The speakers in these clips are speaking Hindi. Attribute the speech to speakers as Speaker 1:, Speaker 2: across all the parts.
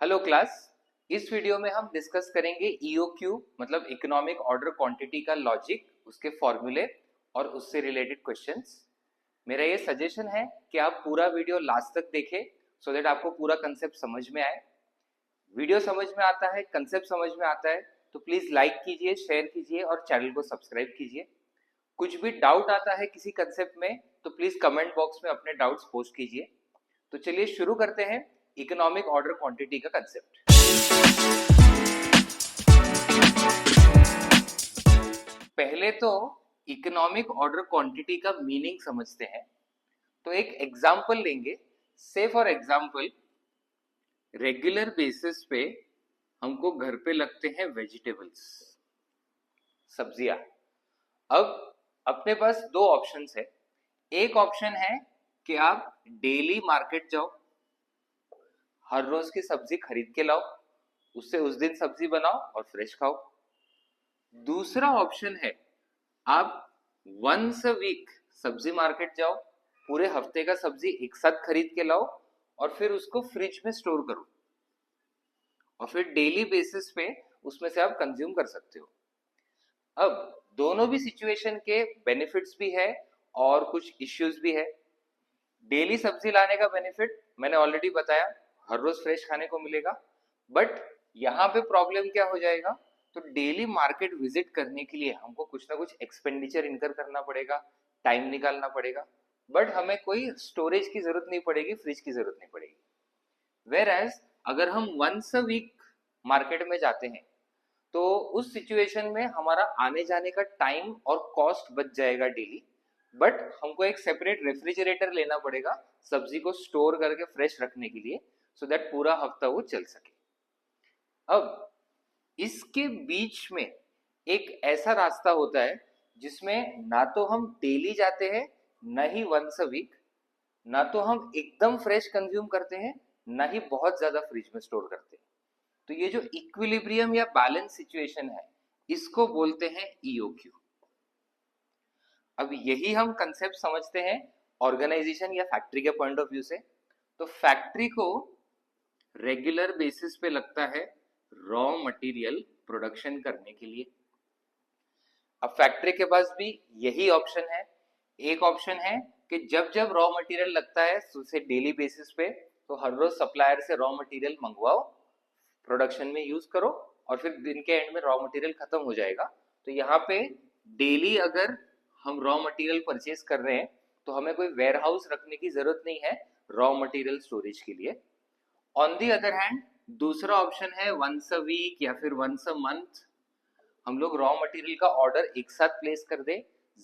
Speaker 1: Hello class. इस वीडियो में हम डिस्कस करेंगे ईओक्यू मतलब इकोनॉमिक ऑर्डर क्वांटिटी का लॉजिक, उसके फॉर्मूले और उससे रिलेटेड क्वेश्चंस। मेरा ये सजेशन है कि आप पूरा वीडियो लास्ट तक देखें सो दैट आपको पूरा कंसेप्ट समझ में आए। वीडियो समझ में आता है, कंसेप्ट समझ में आता है तो प्लीज लाइक कीजिए, शेयर कीजिए और चैनल को सब्सक्राइब कीजिए। कुछ भी डाउट आता है किसी कंसेप्ट में तो प्लीज कमेंट बॉक्स में अपने डाउट्स पोस्ट कीजिए। तो चलिए शुरू करते हैं इकोनॉमिक ऑर्डर क्वांटिटी का कंसेप्ट। पहले तो इकोनॉमिक ऑर्डर क्वांटिटी का मीनिंग समझते हैं। तो एक एग्जांपल लेंगे। से फॉर एग्जांपल रेगुलर बेसिस पे हमको घर पे लगते हैं वेजिटेबल्स, सब्जियां। अब अपने पास दो ऑप्शंस है। एक ऑप्शन है कि आप डेली मार्केट जाओ, हर रोज की सब्जी खरीद के लाओ, उससे उस दिन सब्जी बनाओ और फ्रेश खाओ। दूसरा ऑप्शन है आप वंस अ वीक सब्जी मार्केट जाओ, पूरे हफ्ते का सब्जी एक साथ खरीद के लाओ और फिर उसको फ्रिज में स्टोर करो और फिर डेली बेसिस पे उसमें से आप कंज्यूम कर सकते हो। अब दोनों भी सिचुएशन के बेनिफिट्स भी है और कुछ इश्यूज भी है। डेली सब्जी लाने का बेनिफिट मैंने ऑलरेडी बताया, हर रोज फ्रेश खाने को मिलेगा। बट यहाँ पे प्रॉब्लम क्या हो जाएगा, तो डेली मार्केट विजिट करने के लिए हमको कुछ ना कुछ एक्सपेंडिचर इनकर करना पड़ेगा, टाइम निकालना पड़ेगा। बट हमें कोई स्टोरेज की जरूरत नहीं पड़ेगी, फ्रिज की जरूरत नहीं पड़ेगी। वेर एज अगर हम वंस अ वीक मार्केट में जाते हैं तो उस सिचुएशन में हमारा आने जाने का टाइम और कॉस्ट बच जाएगा डेली। बट हमको एक सेपरेट रेफ्रिजरेटर लेना पड़ेगा सब्जी को स्टोर करके फ्रेश रखने के लिए, सो दैट पूरा हफ्ता वो चल सके। अब इसके बीच में एक ऐसा रास्ता होता है जिसमें ना तो हम डेली जाते हैं, ना ही वंस अ वीक, ना तो हम एकदम फ्रेश कंज्यूम करते हैं, ना ही बहुत ज्यादा फ्रिज में स्टोर करते हैं। तो ये जो इक्विलिब्रियम या बैलेंस सिचुएशन है इसको बोलते हैं ईओक्यू। अब यही हम कंसेप्ट समझते हैं ऑर्गेनाइजेशन या फैक्ट्री के पॉइंट ऑफ व्यू से। तो फैक्ट्री को रेगुलर बेसिस पे लगता है रॉ मटेरियल प्रोडक्शन करने के लिए। अब फैक्ट्री के पास भी यही ऑप्शन है। एक ऑप्शन है कि जब जब रॉ मटेरियल लगता है उसे डेली बेसिस पे, तो हर रोज सप्लायर से रॉ मटेरियल मंगवाओ, प्रोडक्शन में यूज करो और फिर दिन के एंड में रॉ मटेरियल खत्म हो जाएगा। तो यहाँ पे डेली अगर हम रॉ मटेरियल परचेज कर रहे हैं तो हमें कोई वेयर हाउस रखने की जरूरत नहीं है रॉ मटेरियल स्टोरेज के लिए। ऑन दी अदर हैंड दूसरा ऑप्शन है वंस अ वीक या फिर वंस अ मंथ हम लोग रॉ मटेरियल का ऑर्डर एक साथ प्लेस कर दे,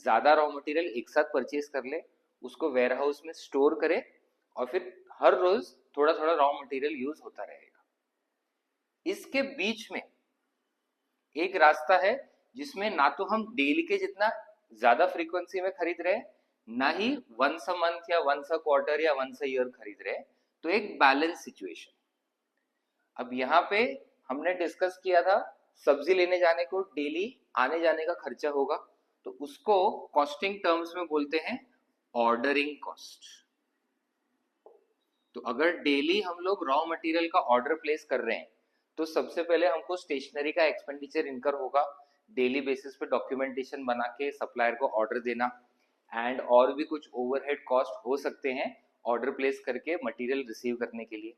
Speaker 1: ज्यादा रॉ मटेरियल एक साथ परचेज कर ले, उसको वेयर हाउस में स्टोर करे और फिर हर रोज थोड़ा थोड़ा रॉ मटेरियल यूज होता रहेगा। इसके बीच में एक रास्ता है जिसमें ना तो हम डेली के जितना ज्यादा फ्रीक्वेंसी में खरीद रहे हैं, ना ही वंस अ मंथ या वंस अ क्वार्टर या वंस अ ईयर खरीद रहे हैं। तो एक बैलेंस सिचुएशन। अब यहाँ पे हमने डिस्कस किया था सब्जी लेने जाने को डेली आने जाने का खर्चा होगा, तो उसको कॉस्टिंग टर्म्स में बोलते हैं ऑर्डरिंग कॉस्ट। तो अगर डेली हम लोग रॉ मटेरियल का ऑर्डर प्लेस कर रहे हैं तो सबसे पहले हमको स्टेशनरी का एक्सपेंडिचर इनकर होगा, डेली बेसिस पे डॉक्यूमेंटेशन बना के सप्लायर को ऑर्डर देना, एंड और भी कुछ ओवरहेड कॉस्ट हो सकते हैं ऑर्डर प्लेस करके मटेरियल रिसीव करने के लिए।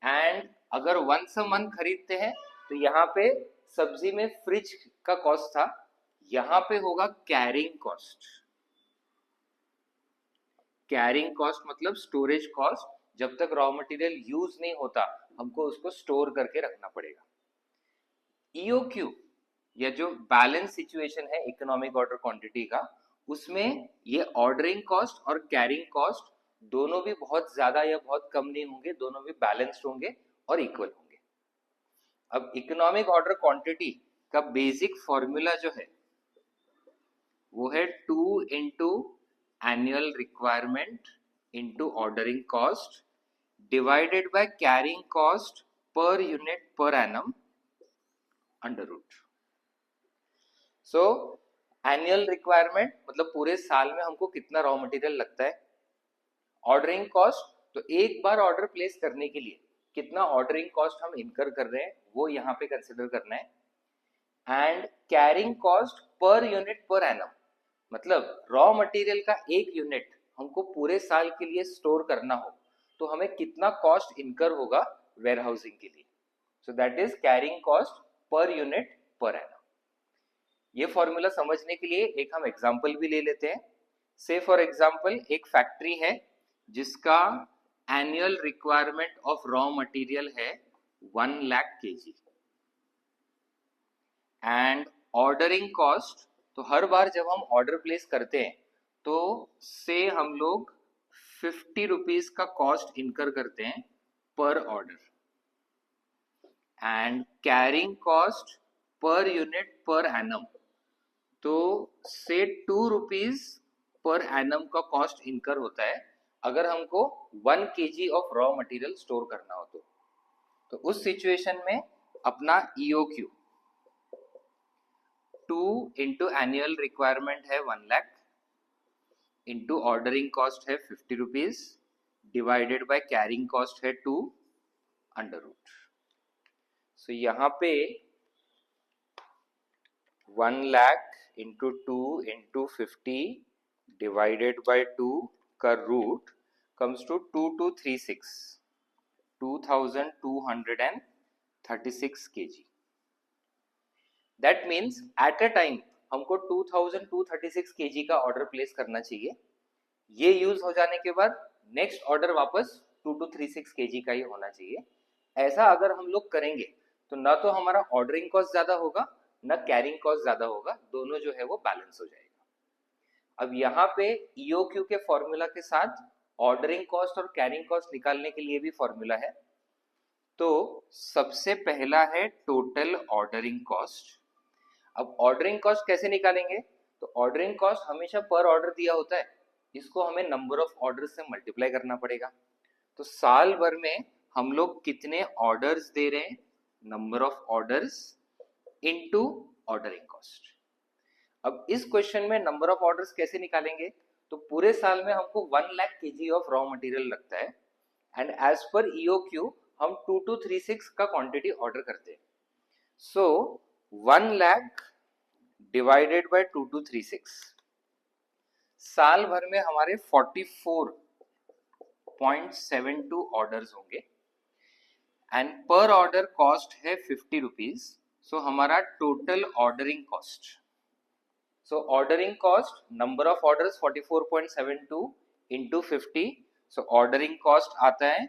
Speaker 1: एंड अगर वंस अ मंथ खरीदते हैं तो यहाँ पे सब्जी में फ्रिज का कॉस्ट था, यहाँ पे होगा कैरिंग कॉस्ट। कैरिंग कॉस्ट मतलब स्टोरेज कॉस्ट, जब तक रॉ मटेरियल यूज नहीं होता हमको उसको स्टोर करके रखना पड़ेगा। ईओक्यू या जो बैलेंस सिचुएशन है इकोनॉमिक ऑर्डर क्वांटिटी का, उसमें ये ऑर्डरिंग कॉस्ट और कैरिंग कॉस्ट दोनों भी बहुत ज्यादा या बहुत कम नहीं होंगे, दोनों भी बैलेंस्ड होंगे और इक्वल होंगे। अब इकोनॉमिक ऑर्डर क्वांटिटी का बेसिक फॉर्मूला जो है वो है 2 into annual requirement into ordering cost divided by carrying cost per unit per annum under root. So annual requirement मतलब पूरे साल में हमको कितना रॉ मटेरियल लगता है। ऑर्डरिंग कॉस्ट तो एक बार ऑर्डर प्लेस करने के लिए कितना ऑर्डरिंग कॉस्ट हम इनकर कर रहे हैं वो यहाँ पे कंसिडर करना है, and carrying cost per unit per annum, मतलब रॉ मटेरियल का एक यूनिट हमको पूरे साल के लिए स्टोर करना हो तो हमें कितना कॉस्ट इनकर होगा वेयर हाउसिंग के लिए। So that is carrying cost per unit per annum. ये फॉर्मूला समझने के लिए एक हम एग्जांपल भी ले लेते हैं। से फॉर एग्जांपल एक फैक्ट्री है जिसका annual requirement of raw material है 1 lakh KG, and ordering cost, तो हर बार जब हम ऑर्डर प्लेस करते हैं तो से हम लोग 50 रुपीज का कॉस्ट इनकर करते हैं पर order, and carrying cost per unit per annum, तो से 2 रुपीज पर एनम का कॉस्ट इनकर होता है अगर हमको 1 KG of raw material store करना हो तो उस सिचुएशन में अपना EOQ 2 इंटू एनुअल रिक्वायरमेंट है 1 लाख इंटू ऑर्डरिंग कॉस्ट है 50 rupees divided by carrying cost है 2 अंडर रूट। सो यहाँ पे 1 lakh into 2 into 50 divided by 2 का root comes to 2236 2236 kg। That means at a time हमको 2236 kg का ऑर्डर प्लेस करना चाहिए। ये यूज हो जाने के बाद नेक्स्ट ऑर्डर वापस 2236 kg का ही होना चाहिए। ऐसा अगर हम लोग करेंगे तो ना तो हमारा ऑर्डरिंग कॉस्ट ज्यादा होगा ना कैरिंग कॉस्ट ज्यादा होगा, दोनों जो है वो बैलेंस हो जाएगा। अब यहाँ पे EOQ के फॉर्मूला के साथ ऑर्डरिंग कॉस्ट और कैरिंग कॉस्ट निकालने के लिए भी फॉर्मूला है। तो सबसे पहला है टोटल ऑर्डरिंग कॉस्ट। अब ऑर्डरिंग कॉस्ट कैसे निकालेंगे, तो ऑर्डरिंग कॉस्ट हमेशा पर ऑर्डर दिया होता है, इसको हमें नंबर ऑफ ऑर्डर से मल्टीप्लाई करना पड़ेगा। तो साल भर में हम लोग कितने ऑर्डर्स दे रहे हैं, number of orders into ordering cost. अब इस क्वेश्चन में नंबर ऑफ ऑर्डर्स कैसे निकालेंगे, तो पूरे साल में हमको 1 lakh KG of raw material लगता है, एंड एज पर EOQ हम 2236 का क्वांटिटी ऑर्डर करते हैं। सो 1 लाख डिवाइडेड बाय 2236, साल भर में हमारे 44.72 ऑर्डर्स होंगे, एंड पर ऑर्डर कॉस्ट है 50 रुपीज। सो हमारा total ordering cost, so ordering cost number of orders 44.72 into 50, so ordering cost आता है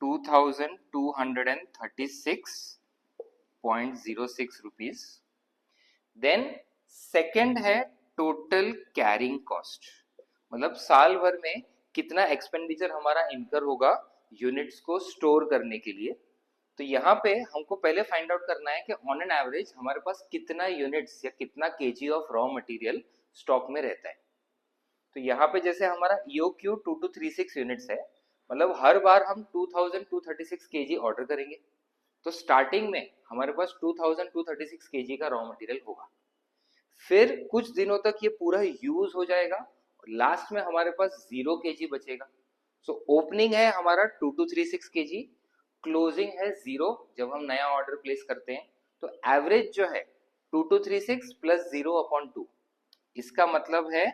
Speaker 1: 2236.06 rupees। then second है total carrying cost, मतलब साल भर में कितना एक्सपेंडिचर हमारा इनकर होगा यूनिट्स को स्टोर करने के लिए। तो यहाँ पे हमको पहले फाइंड आउट करना है कि ऑन एन एवरेज हमारे पास कितना यूनिट्स या कितना KG of raw material stock में रहता है। तो यहाँ पे जैसे हमारा EOQ 2236 यूनिट्स है, मतलब हर बार हम 2236 केजी ऑर्डर करेंगे, तो स्टार्टिंग में हमारे पास 2236 केजी का रॉ मटेरियल होगा। फिर कुछ दिनों तक ये पूरा यूज हो जाएगा और लास्ट में हमारे पास 0 केजी बचेगा। सो ओपनिंग है हमारा 2236 केजी, क्लोजिंग है 0 जब हम नया ऑर्डर प्लेस करते हैं। तो एवरेज जो है 2236 प्लस 0/2, इसका मतलब है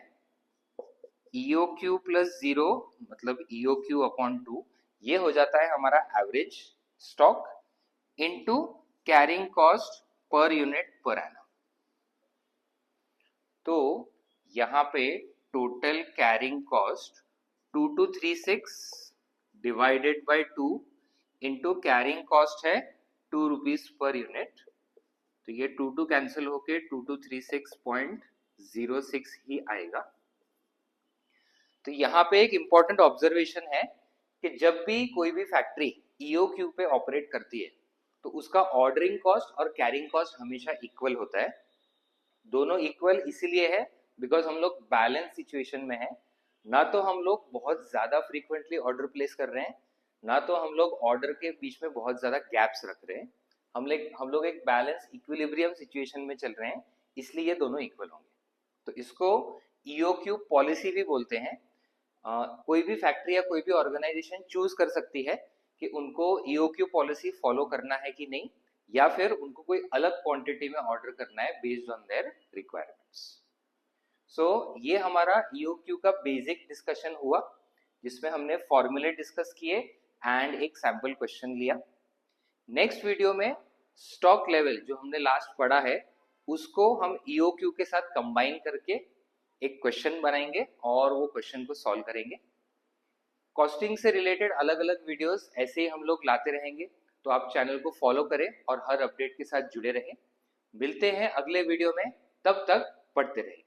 Speaker 1: EOQ प्लस 0 मतलब EOQ/2, ये हो जाता है हमारा average stock into carrying cost per unit per annum. तो यहाँ पे total carrying cost 2236 divided by 2 into carrying cost है 2 रुपीज पर यूनिट, तो ये 2 कैंसिल होके 2236.06 ही आएगा। तो यहाँ पे एक इंपॉर्टेंट ऑब्जर्वेशन है कि जब भी कोई भी फैक्ट्री EOQ पे ऑपरेट करती है तो उसका ऑर्डरिंग कॉस्ट और कैरिंग कॉस्ट हमेशा इक्वल होता है। दोनों इक्वल इसीलिए है बिकॉज हम लोग बैलेंस सिचुएशन में है, ना तो हम लोग बहुत ज्यादा फ्रीक्वेंटली ऑर्डर प्लेस कर रहे हैं, ना तो हम लोग ऑर्डर के बीच में बहुत ज्यादा गैप्स रख रहे हैं। हम लोग एक बैलेंस इक्विलिब्रियम सिचुएशन में चल रहे हैं, इसलिए ये दोनों इक्वल होंगे। तो इसको EOQ पॉलिसी भी बोलते हैं। कोई भी फैक्ट्री या कोई भी ऑर्गेनाइजेशन चूज कर सकती है कि उनको ईओक्यू पॉलिसी फॉलो करना है कि नहीं, या फिर उनको कोई अलग क्वांटिटी में ऑर्डर करना है बेस्ड ऑन देयर रिक्वायरमेंट्स। सो ये हमारा ईओक्यू का बेसिक डिस्कशन हुआ, जिसमें हमने फॉर्मूले डिस्कस किए एंड एक सैम्पल क्वेश्चन लिया। नेक्स्ट वीडियो में स्टॉक लेवल जो हमने लास्ट पढ़ा है उसको हम ईओक्यू के साथ कंबाइन करके एक क्वेश्चन बनाएंगे और वो क्वेश्चन को सॉल्व करेंगे। कॉस्टिंग से रिलेटेड अलग अलग वीडियोस ऐसे ही हम लोग लाते रहेंगे, तो आप चैनल को फॉलो करें और हर अपडेट के साथ जुड़े रहें। मिलते हैं अगले वीडियो में, तब तक पढ़ते रहें।